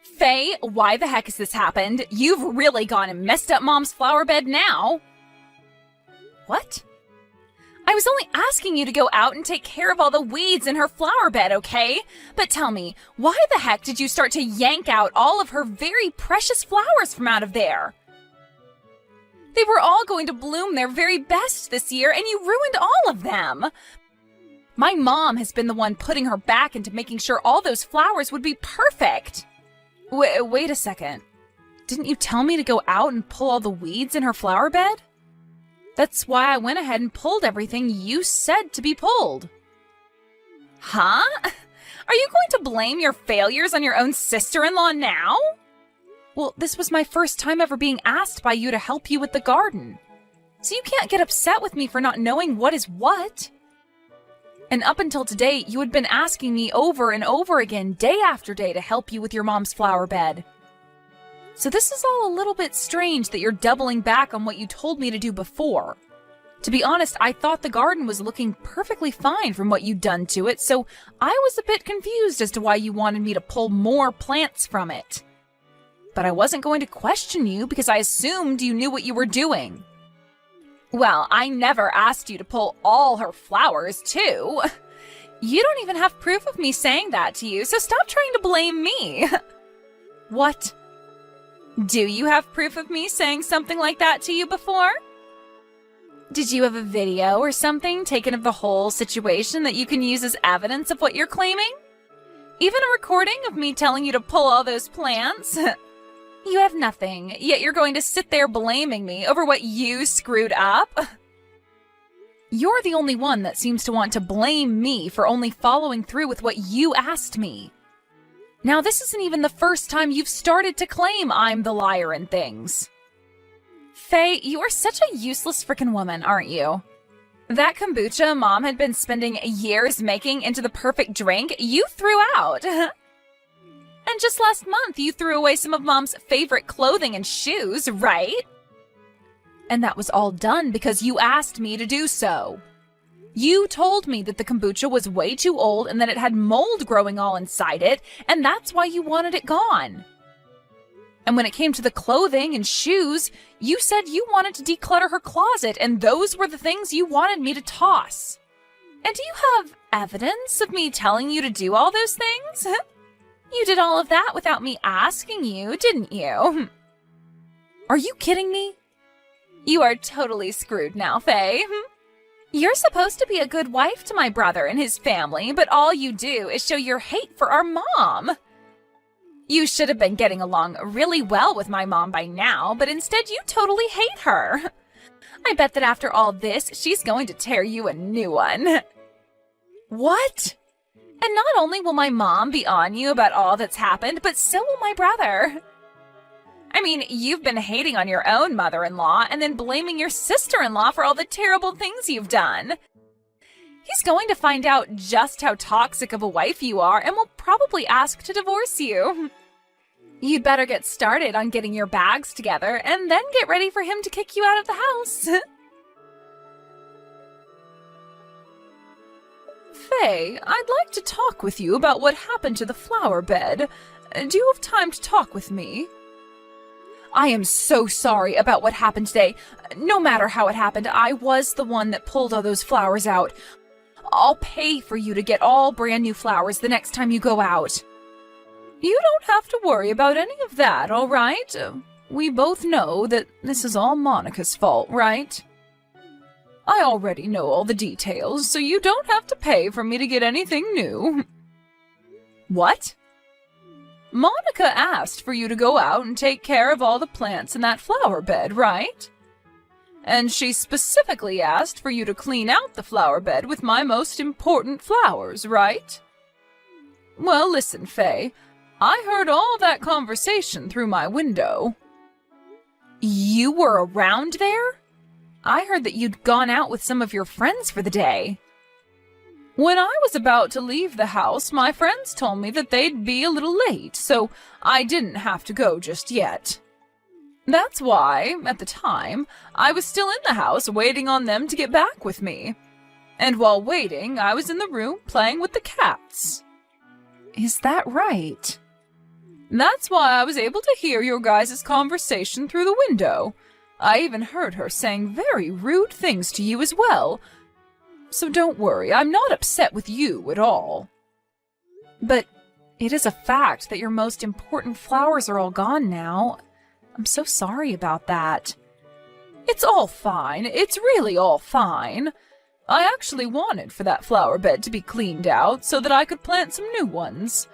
Faye, why the heck has this happened? You've really gone and messed up Mom's flower bed now. What? I was only asking you to go out and take care of all the weeds in her flower bed, okay? But tell me, why the heck did you start to yank out all of her very precious flowers from out of there? They were all going to bloom their very best this year, and you ruined all of them. My mom has been the one putting her back into making sure all those flowers would be perfect. Wait a second. Didn't you tell me to go out and pull all the weeds in her flower bed? That's why I went ahead and pulled everything you said to be pulled. Huh? Are you going to blame your failures on your own sister-in-law now? Well, this was my first time ever being asked by you to help you with the garden. So you can't get upset with me for not knowing what is what. And up until today, you had been asking me over and over again, day after day, to help you with your mom's flower bed. So this is all a little bit strange that you're doubling back on what you told me to do before. To be honest, I thought the garden was looking perfectly fine from what you'd done to it, so I was a bit confused as to why you wanted me to pull more plants from it. But I wasn't going to question you because I assumed you knew what you were doing. Well, I never asked you to pull all her flowers, too. You don't even have proof of me saying that to you, so stop trying to blame me. What? Do you have proof of me saying something like that to you before? Did you have a video or something taken of the whole situation that you can use as evidence of what you're claiming? Even a recording of me telling you to pull all those plants? You have nothing, yet you're going to sit there blaming me over what you screwed up? You're the only one that seems to want to blame me for only following through with what you asked me. Now, this isn't even the first time you've started to claim I'm the liar in things. Faye, you are such a useless frickin' woman, aren't you? That kombucha Mom had been spending years making into the perfect drink, you threw out. And just last month, you threw away some of Mom's favorite clothing and shoes, right? And that was all done because you asked me to do so. You told me that the kombucha was way too old and that it had mold growing all inside it, and that's why you wanted it gone. And when it came to the clothing and shoes, you said you wanted to declutter her closet, and those were the things you wanted me to toss. And do you have evidence of me telling you to do all those things? You did all of that without me asking you, didn't you? Are you kidding me? You are totally screwed now, Faye. You're supposed to be a good wife to my brother and his family, but all you do is show your hate for our mom. You should have been getting along really well with my mom by now, but instead you totally hate her. I bet that after all this, she's going to tear you a new one. What? And not only will my mom be on you about all that's happened, but so will my brother. I mean, you've been hating on your own mother-in-law and then blaming your sister-in-law for all the terrible things you've done. He's going to find out just how toxic of a wife you are and will probably ask to divorce you. You'd better get started on getting your bags together and then get ready for him to kick you out of the house. Faye, I'd like to talk with you about what happened to the flower bed. Do you have time to talk with me? I am so sorry about what happened today. No matter how it happened, I was the one that pulled all those flowers out. I'll pay for you to get all brand new flowers the next time you go out. You don't have to worry about any of that, all right? We both know that this is all Monica's fault, right? I already know all the details, so you don't have to pay for me to get anything new. What? Monica asked for you to go out and take care of all the plants in that flower bed, right? And she specifically asked for you to clean out the flower bed with my most important flowers, right? Well, listen, Faye, I heard all that conversation through my window. You were around there? I heard that you'd gone out with some of your friends for the day. When I was about to leave the house, my friends told me that they'd be a little late, so I didn't have to go just yet. That's why, at the time, I was still in the house waiting on them to get back with me. And while waiting, I was in the room playing with the cats. Is that right? That's why I was able to hear your guys' conversation through the window. I even heard her saying very rude things to you as well. So don't worry, I'm not upset with you at all. But it is a fact that your most important flowers are all gone now. I'm so sorry about that. It's all fine. It's really all fine. I actually wanted for that flower bed to be cleaned out so that I could plant some new ones.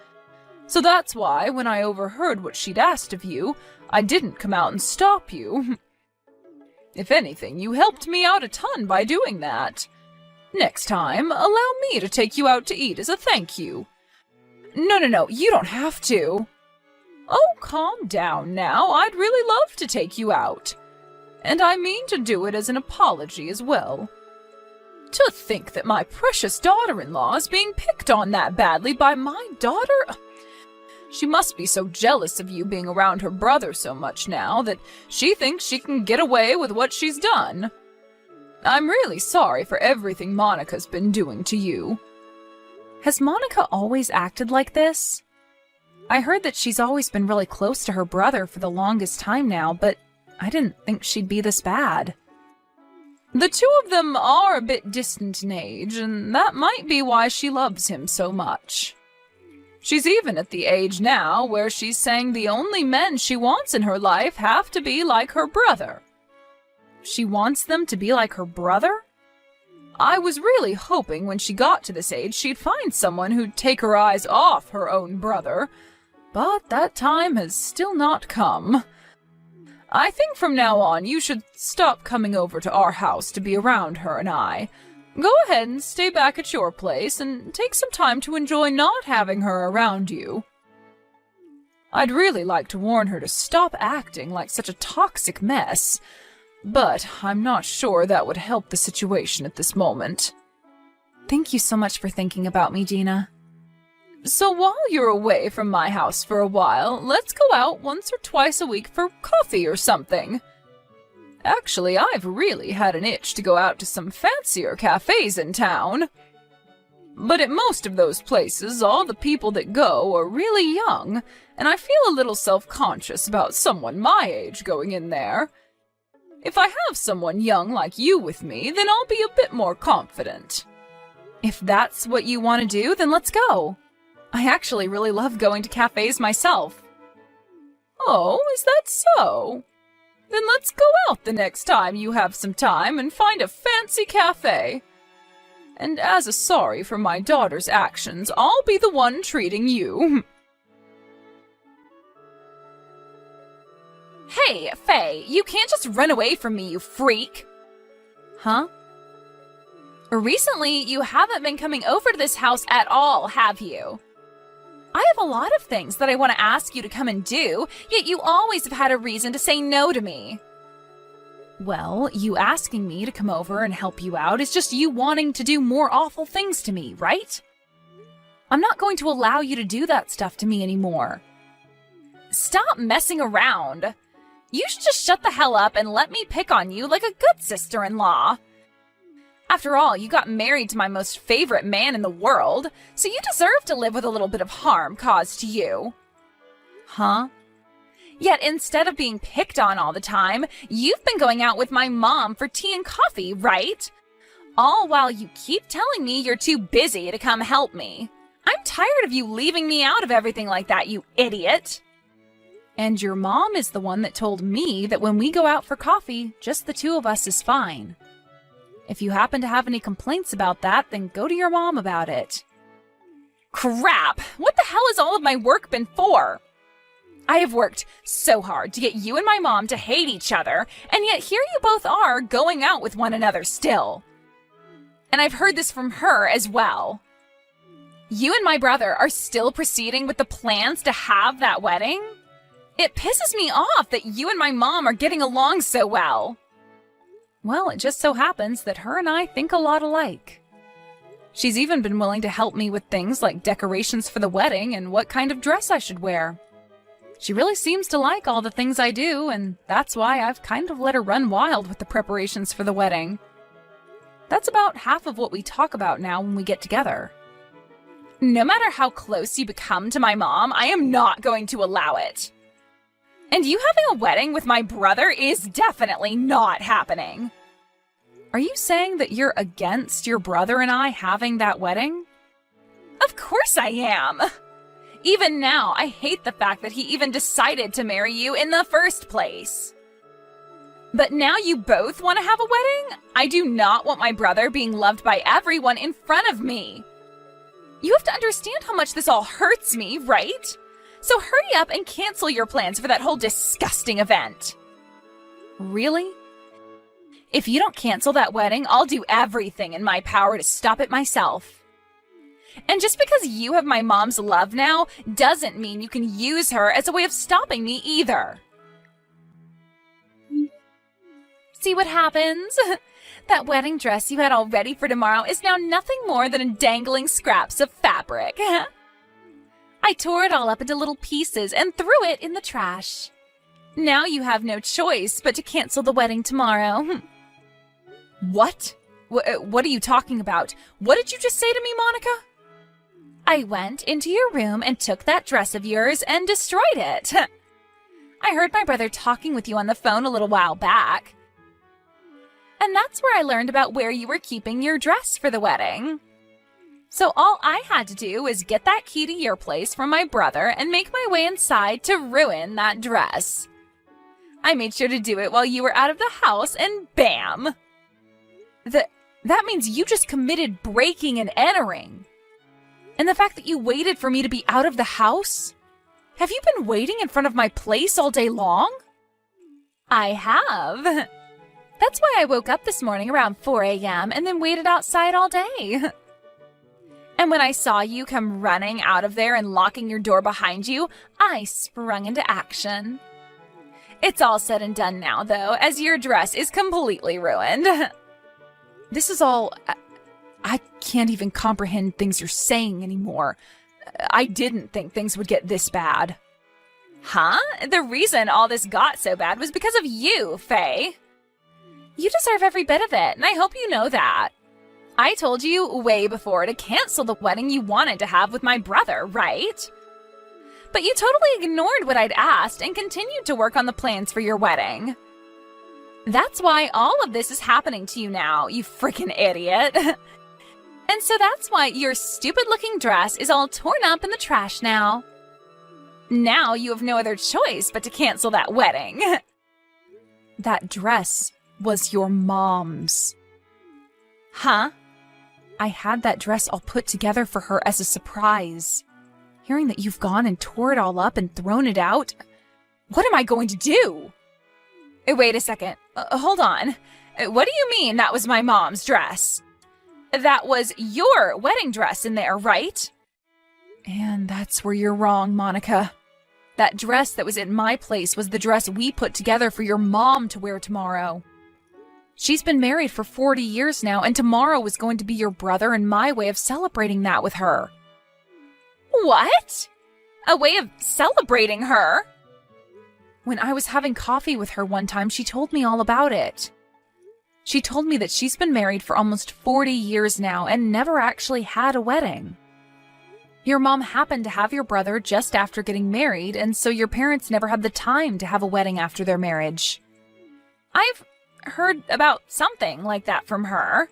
So that's why, when I overheard what she'd asked of you, I didn't come out and stop you. If anything, you helped me out a ton by doing that. Next time, allow me to take you out to eat as a thank you. No, you don't have to. Oh, calm down now. I'd really love to take you out. And I mean to do it as an apology as well. To think that my precious daughter-in-law is being picked on that badly by my daughter? She must be so jealous of you being around her brother so much now that she thinks she can get away with what she's done. I'm really sorry for everything Monica's been doing to you. Has Monica always acted like this? I heard that she's always been really close to her brother for the longest time now, but I didn't think she'd be this bad. The two of them are a bit distant in age, and that might be why she loves him so much. She's even at the age now where she's saying the only men she wants in her life have to be like her brother. She wants them to be like her brother? I was really hoping when she got to this age she'd find someone who'd take her eyes off her own brother, but that time has still not come. I think from now on you should stop coming over to our house to be around her and I. Go ahead and stay back at your place and take some time to enjoy not having her around you. I'd really like to warn her to stop acting like such a toxic mess, but I'm not sure that would help the situation at this moment. Thank you so much for thinking about me, Gina. So while you're away from my house for a while, let's go out once or twice a week for coffee or something. Actually, I've really had an itch to go out to some fancier cafes in town. But at most of those places, all the people that go are really young, and I feel a little self-conscious about someone my age going in there. If I have someone young like you with me, then I'll be a bit more confident. If that's what you want to do, then let's go. I actually really love going to cafes myself. Oh, is that so? Then let's go out the next time you have some time and find a fancy cafe. And as a sorry for my daughter's actions, I'll be the one treating you. Hey, Faye, you can't just run away from me, you freak. Huh? Recently, you haven't been coming over to this house at all, have you? I have a lot of things that I want to ask you to come and do, yet you always have had a reason to say no to me. Well, you asking me to come over and help you out is just you wanting to do more awful things to me, right? I'm not going to allow you to do that stuff to me anymore. Stop messing around. You should just shut the hell up and let me pick on you like a good sister-in-law. After all, you got married to my most favorite man in the world, so you deserve to live with a little bit of harm caused to you. Huh? Yet instead of being picked on all the time, you've been going out with my mom for tea and coffee, right? All while you keep telling me you're too busy to come help me. I'm tired of you leaving me out of everything like that, you idiot. And your mom is the one that told me that when we go out for coffee, just the two of us is fine. If you happen to have any complaints about that, then go to your mom about it. Crap! What the hell has all of my work been for? I have worked so hard to get you and my mom to hate each other, and yet here you both are going out with one another still. And I've heard this from her as well. You and my brother are still proceeding with the plans to have that wedding? It pisses me off that you and my mom are getting along so well. Well, it just so happens that her and I think a lot alike. She's even been willing to help me with things like decorations for the wedding and what kind of dress I should wear. She really seems to like all the things I do, and that's why I've kind of let her run wild with the preparations for the wedding. That's about half of what we talk about now when we get together. No matter how close you become to my mom, I am not going to allow it. And you having a wedding with my brother is definitely not happening. Are you saying that you're against your brother and I having that wedding? Of course I am. Even now, I hate the fact that he even decided to marry you in the first place. But now you both want to have a wedding? I do not want my brother being loved by everyone in front of me. You have to understand how much this all hurts me, right? So hurry up and cancel your plans for that whole disgusting event. Really? If you don't cancel that wedding, I'll do everything in my power to stop it myself. And just because you have my mom's love now doesn't mean you can use her as a way of stopping me either. See what happens? That wedding dress you had all ready for tomorrow is now nothing more than dangling scraps of fabric. I tore it all up into little pieces and threw it in the trash. Now you have no choice but to cancel the wedding tomorrow. What? What are you talking about? What did you just say to me, Monica? I went into your room and took that dress of yours and destroyed it. I heard my brother talking with you on the phone a little while back. And that's where I learned about where you were keeping your dress for the wedding. So all I had to do was get that key to your place from my brother and make my way inside to ruin that dress. I made sure to do it while you were out of the house, and bam! That means you just committed breaking and entering. And the fact that you waited for me to be out of the house? Have you been waiting in front of my place all day long? I have. That's why I woke up this morning around 4 a.m. and then waited outside all day. And when I saw you come running out of there and locking your door behind you, I sprung into action. It's all said and done now, though, as your dress is completely ruined. This is all... I can't even comprehend things you're saying anymore. I didn't think things would get this bad. Huh? The reason all this got so bad was because of you, Faye. You deserve every bit of it, and I hope you know that. I told you way before to cancel the wedding you wanted to have with my brother, right? But you totally ignored what I'd asked and continued to work on the plans for your wedding. That's why all of this is happening to you now, you freaking idiot. And so that's why your stupid-looking dress is all torn up in the trash now. Now you have no other choice but to cancel that wedding. That dress was your mom's. Huh? I had that dress all put together for her as a surprise. Hearing that you've gone and tore it all up and thrown it out, what am I going to do? Wait a second. Hold on. What do you mean that was my mom's dress? That was your wedding dress in there, right? And that's where you're wrong, Monica. That dress that was in my place was the dress we put together for your mom to wear tomorrow. She's been married for 40 years now, and tomorrow was going to be your brother and my way of celebrating that with her. What? A way of celebrating her? When I was having coffee with her one time, she told me all about it. She told me that she's been married for almost 40 years now and never actually had a wedding. Your mom happened to have your brother just after getting married, and so your parents never had the time to have a wedding after their marriage. I've heard about something like that from her.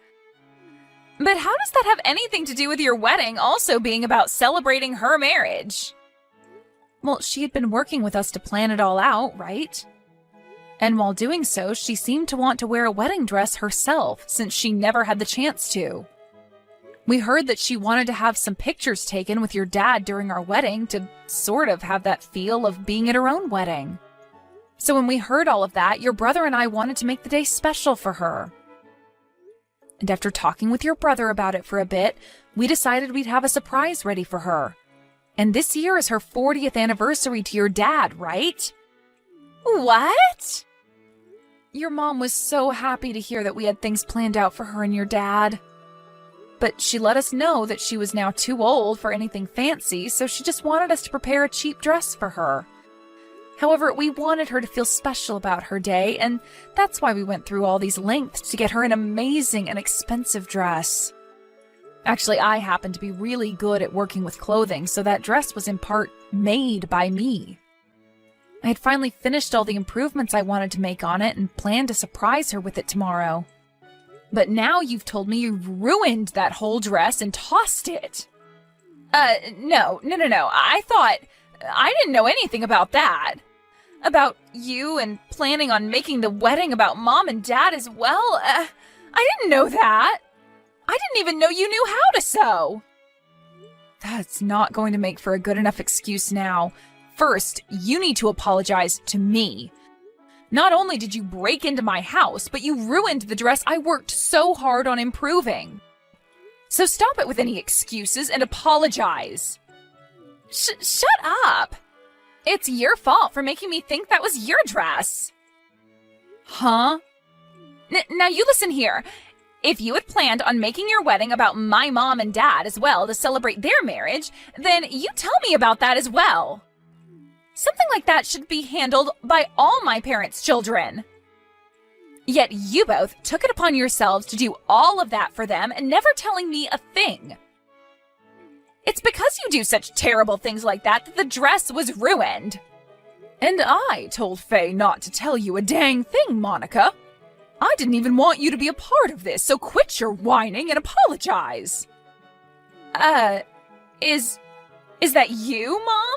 But how does that have anything to do with your wedding also being about celebrating her marriage? Well, she had been working with us to plan it all out, right? And while doing so, she seemed to want to wear a wedding dress herself, since she never had the chance to. We heard that she wanted to have some pictures taken with your dad during our wedding to sort of have that feel of being at her own wedding. So when we heard all of that, your brother and I wanted to make the day special for her. And after talking with your brother about it for a bit, we decided we'd have a surprise ready for her. And this year is her 40th anniversary to your dad, right? What? Your mom was so happy to hear that we had things planned out for her and your dad. But she let us know that she was now too old for anything fancy, so she just wanted us to prepare a cheap dress for her. However, we wanted her to feel special about her day, and that's why we went through all these lengths to get her an amazing and expensive dress. Actually, I happen to be really good at working with clothing, so that dress was in part made by me. I had finally finished all the improvements I wanted to make on it and planned to surprise her with it tomorrow. But now you've told me you've ruined that whole dress and tossed it. No. I didn't know anything about that. About you and planning on making the wedding about Mom and Dad as well. I didn't know that. I didn't even know you knew how to sew. That's not going to make for a good enough excuse now. First, you need to apologize to me. Not only did you break into my house, but you ruined the dress I worked so hard on improving. So stop it with any excuses and apologize. Shut up! It's your fault for making me think that was your dress. Huh? Now you listen here. If you had planned on making your wedding about my mom and dad as well to celebrate their marriage, then you tell me about that as well. Something like that should be handled by all my parents' children. Yet you both took it upon yourselves to do all of that for them and never telling me a thing. It's because you do such terrible things like that that the dress was ruined. And I told Faye not to tell you a dang thing, Monica. I didn't even want you to be a part of this, so quit your whining and apologize. Is that you, Mom?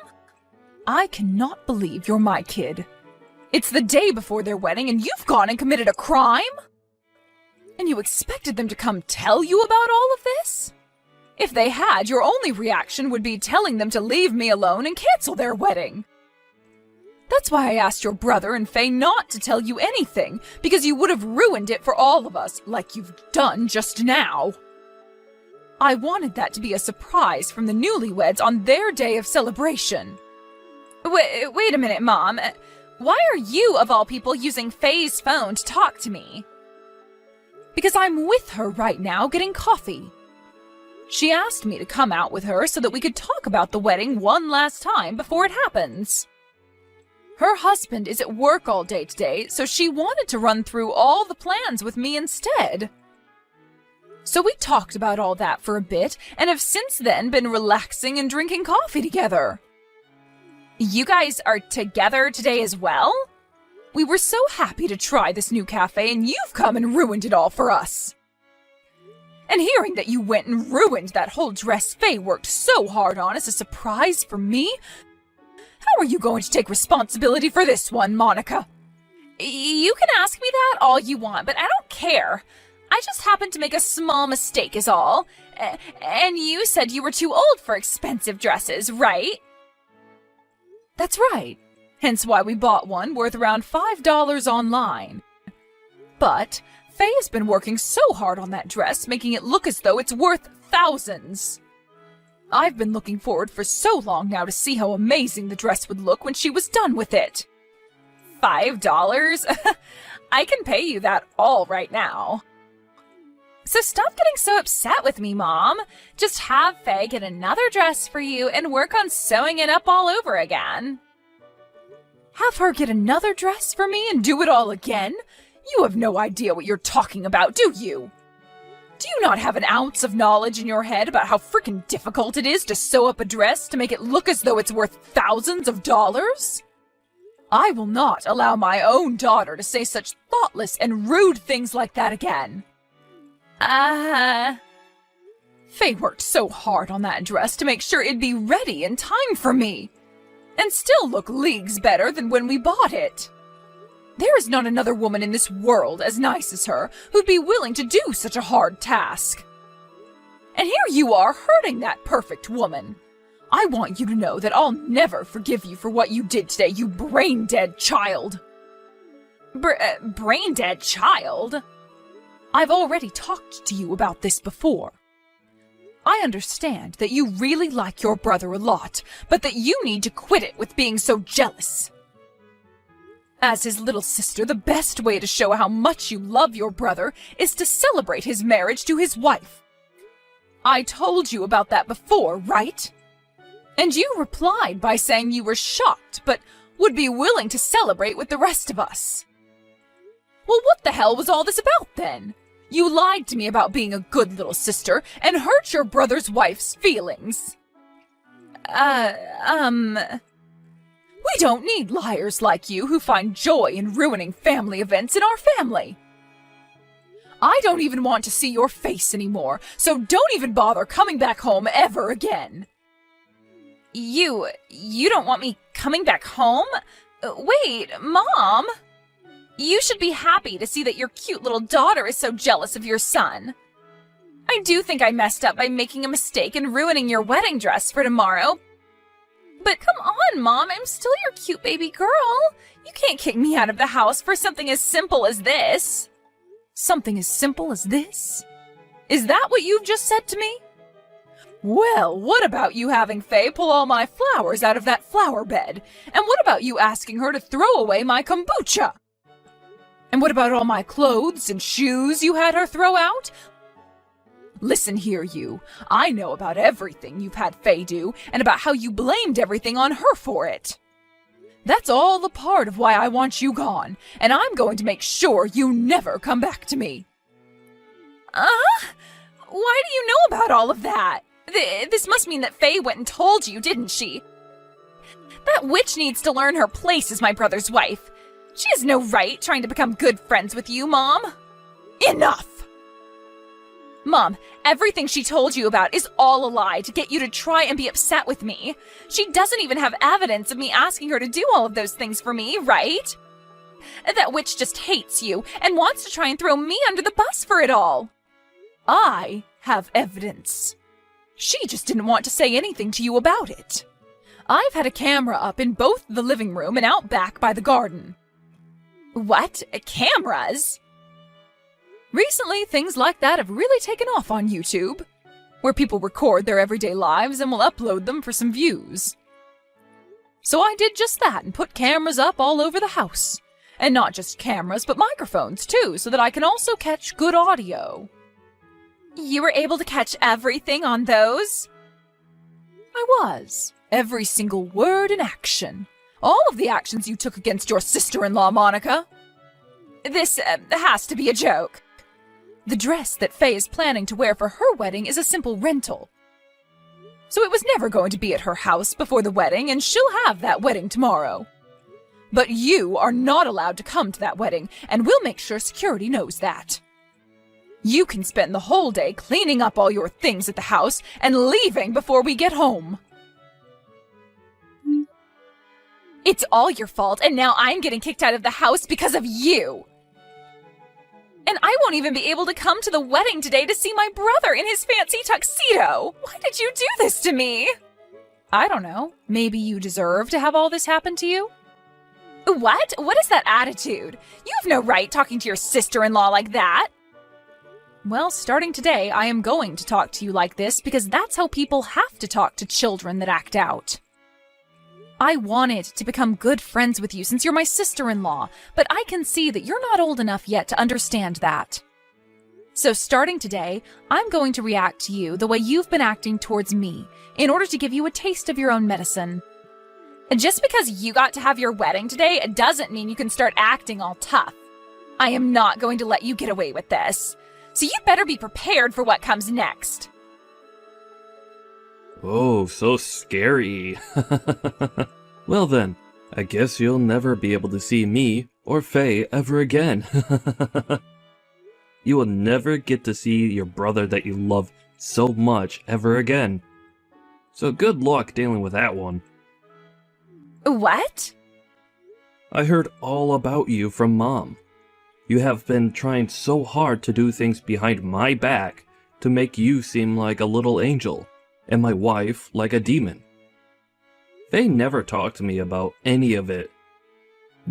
I cannot believe you're my kid. It's the day before their wedding and you've gone and committed a crime? And you expected them to come tell you about all of this? If they had, your only reaction would be telling them to leave me alone and cancel their wedding. That's why I asked your brother and Faye not to tell you anything, because you would have ruined it for all of us, like you've done just now. I wanted that to be a surprise from the newlyweds on their day of celebration. Wait a minute, Mom. Why are you, of all people, using Faye's phone to talk to me? Because I'm with her right now getting coffee. She asked me to come out with her so that we could talk about the wedding one last time before it happens. Her husband is at work all day today, so she wanted to run through all the plans with me instead. So we talked about all that for a bit and have since then been relaxing and drinking coffee together. You guys are together today as well? We were so happy to try this new cafe and you've come and ruined it all for us. And hearing that you went and ruined that whole dress Faye worked so hard on is a surprise for me. How are you going to take responsibility for this one, Monica? You can ask me that all you want, but I don't care. I just happened to make a small mistake is all. And you said you were too old for expensive dresses, right? That's right. Hence why we bought one worth around $5 online. But Faye has been working so hard on that dress, making it look as though it's worth thousands. I've been looking forward for so long now to see how amazing the dress would look when she was done with it. $5? I can pay you that all right now. So stop getting so upset with me, Mom. Just have Faye get another dress for you and work on sewing it up all over again. Have her get another dress for me and do it all again? You have no idea what you're talking about, do you? Do you not have an ounce of knowledge in your head about how frickin' difficult it is to sew up a dress to make it look as though it's worth thousands of dollars? I will not allow my own daughter to say such thoughtless and rude things like that again. Faye worked so hard on that dress to make sure it'd be ready in time for me, and still look leagues better than when we bought it. There is not another woman in this world as nice as her who'd be willing to do such a hard task. And here you are hurting that perfect woman. I want you to know that I'll never forgive you for what you did today, you brain-dead child. Brain-dead child? I've already talked to you about this before. I understand that you really like your brother a lot, but that you need to quit it with being so jealous. As his little sister, the best way to show how much you love your brother is to celebrate his marriage to his wife. I told you about that before, right? And you replied by saying you were shocked, but would be willing to celebrate with the rest of us. Well, what the hell was all this about then? You lied to me about being a good little sister and hurt your brother's wife's feelings. We don't need liars like you who find joy in ruining family events in our family. I don't even want to see your face anymore, so don't even bother coming back home ever again. You don't want me coming back home? Wait, Mom! You should be happy to see that your cute little daughter is so jealous of your son. I do think I messed up by making a mistake and ruining your wedding dress for tomorrow. But come on, Mom, I'm still your cute baby girl. You can't kick me out of the house for something as simple as this. Something as simple as this? Is that what you've just said to me? Well, what about you having Faye pull all my flowers out of that flower bed? And what about you asking her to throw away my kombucha? And what about all my clothes and shoes you had her throw out? Listen here, you. I know about everything you've had Faye do, and about how you blamed everything on her for it. That's all a part of why I want you gone, and I'm going to make sure you never come back to me. Why do you know about all of that? This must mean that Faye went and told you, didn't she? That witch needs to learn her place as my brother's wife. She has no right trying to become good friends with you, Mom. Enough! Mom, everything she told you about is all a lie to get you to try and be upset with me. She doesn't even have evidence of me asking her to do all of those things for me, right? That witch just hates you and wants to try and throw me under the bus for it all. I have evidence. She just didn't want to say anything to you about it. I've had a camera up in both the living room and out back by the garden. What? Cameras? Recently, things like that have really taken off on YouTube, where people record their everyday lives and will upload them for some views. So I did just that and put cameras up all over the house. And not just cameras, but microphones too, so that I can also catch good audio. You were able to catch everything on those? I was. Every single word and action. All of the actions you took against your sister-in-law, Monica. This has to be a joke. The dress that Faye is planning to wear for her wedding is a simple rental. So it was never going to be at her house before the wedding, and she'll have that wedding tomorrow. But you are not allowed to come to that wedding, and we'll make sure security knows that. You can spend the whole day cleaning up all your things at the house and leaving before we get home. It's all your fault, and now I'm getting kicked out of the house because of you. And I won't even be able to come to the wedding today to see my brother in his fancy tuxedo. Why did you do this to me? I don't know. Maybe you deserve to have all this happen to you? What? What is that attitude? You have no right talking to your sister-in-law like that. Well, starting today, I am going to talk to you like this because that's how people have to talk to children that act out. I wanted to become good friends with you since you're my sister-in-law, but I can see that you're not old enough yet to understand that. So starting today, I'm going to react to you the way you've been acting towards me in order to give you a taste of your own medicine. Just because you got to have your wedding today doesn't mean you can start acting all tough. I am not going to let you get away with this. So you'd better be prepared for what comes next. Oh, so scary. Well then, I guess you'll never be able to see me or Faye ever again. You will never get to see your brother that you love so much ever again. So good luck dealing with that one. What? I heard all about you from Mom. You have been trying so hard to do things behind my back to make you seem like a little angel, and my wife like a demon. Faye never talked to me about any of it,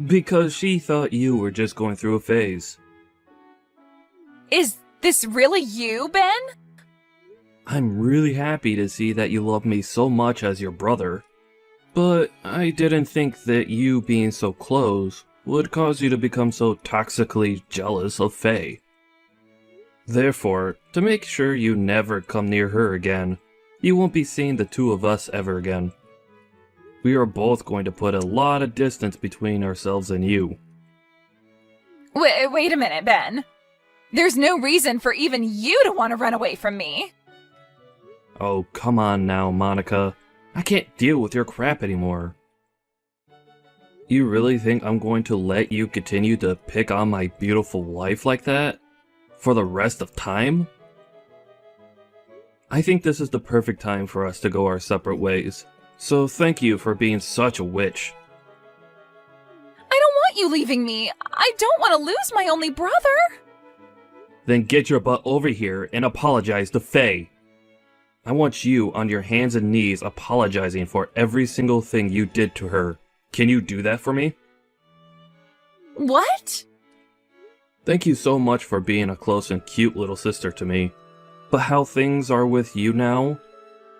because she thought you were just going through a phase. Is this really you, Ben? I'm really happy to see that you love me so much as your brother, but I didn't think that you being so close would cause you to become so toxically jealous of Faye. Therefore, to make sure you never come near her again, you won't be seeing the two of us ever again. We are both going to put a lot of distance between ourselves and you. Wait a minute, Ben. There's no reason for even you to want to run away from me. Oh, come on now, Monica. I can't deal with your crap anymore. You really think I'm going to let you continue to pick on my beautiful wife like that? For the rest of time? I think this is the perfect time for us to go our separate ways. So thank you for being such a witch. I don't want you leaving me. I don't want to lose my only brother. Then get your butt over here and apologize to Faye. I want you on your hands and knees apologizing for every single thing you did to her. Can you do that for me? What? Thank you so much for being a close and cute little sister to me. But how things are with you now?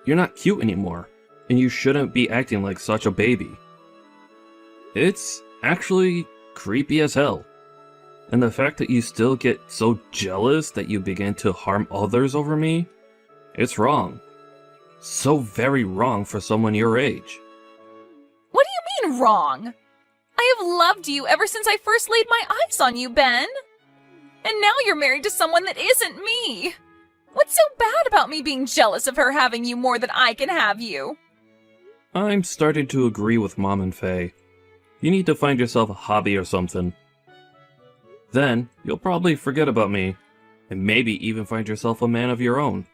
You're not cute anymore, and you shouldn't be acting like such a baby. It's actually creepy as hell. And the fact that you still get so jealous that you begin to harm others over me? It's wrong. So very wrong for someone your age. What do you mean wrong? I have loved you ever since I first laid my eyes on you, Ben. And now you're married to someone that isn't me. What's so bad about me being jealous of her having you more than I can have you? I'm starting to agree with Mom and Faye. You need to find yourself a hobby or something. Then, you'll probably forget about me, and maybe even find yourself a man of your own.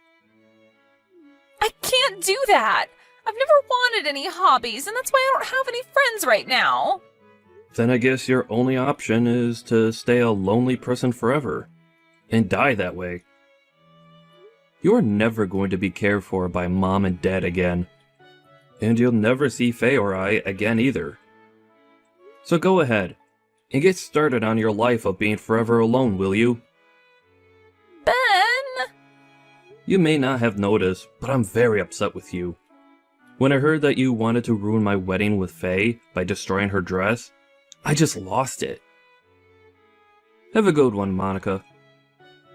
I can't do that. I've never wanted any hobbies, and that's why I don't have any friends right now. Then I guess your only option is to stay a lonely person forever, and die that way. You're never going to be cared for by Mom and Dad again, and you'll never see Faye or I again either. So go ahead, and get started on your life of being forever alone, will you? Ben! You may not have noticed, but I'm very upset with you. When I heard that you wanted to ruin my wedding with Faye by destroying her dress, I just lost it. Have a good one, Monica.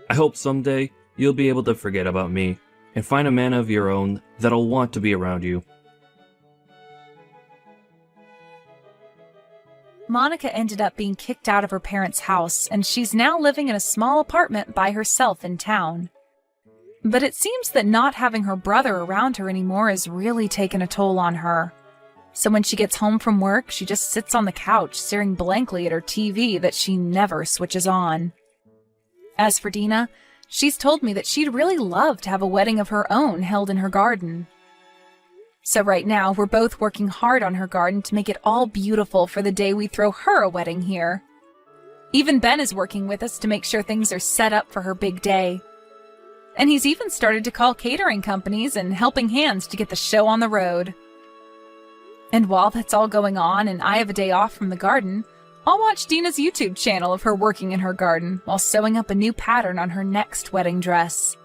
I hope someday you'll be able to forget about me and find a man of your own that'll want to be around you. Monica ended up being kicked out of her parents' house, and she's now living in a small apartment by herself in town. But it seems that not having her brother around her anymore has really taken a toll on her. So when she gets home from work, she just sits on the couch staring blankly at her TV that she never switches on. As for Dina, she's told me that she'd really love to have a wedding of her own held in her garden. So right now, we're both working hard on her garden to make it all beautiful for the day we throw her a wedding here. Even Ben is working with us to make sure things are set up for her big day. And he's even started to call catering companies and helping hands to get the show on the road. And while that's all going on and I have a day off from the garden, I'll watch Dina's YouTube channel of her working in her garden while sewing up a new pattern on her next wedding dress.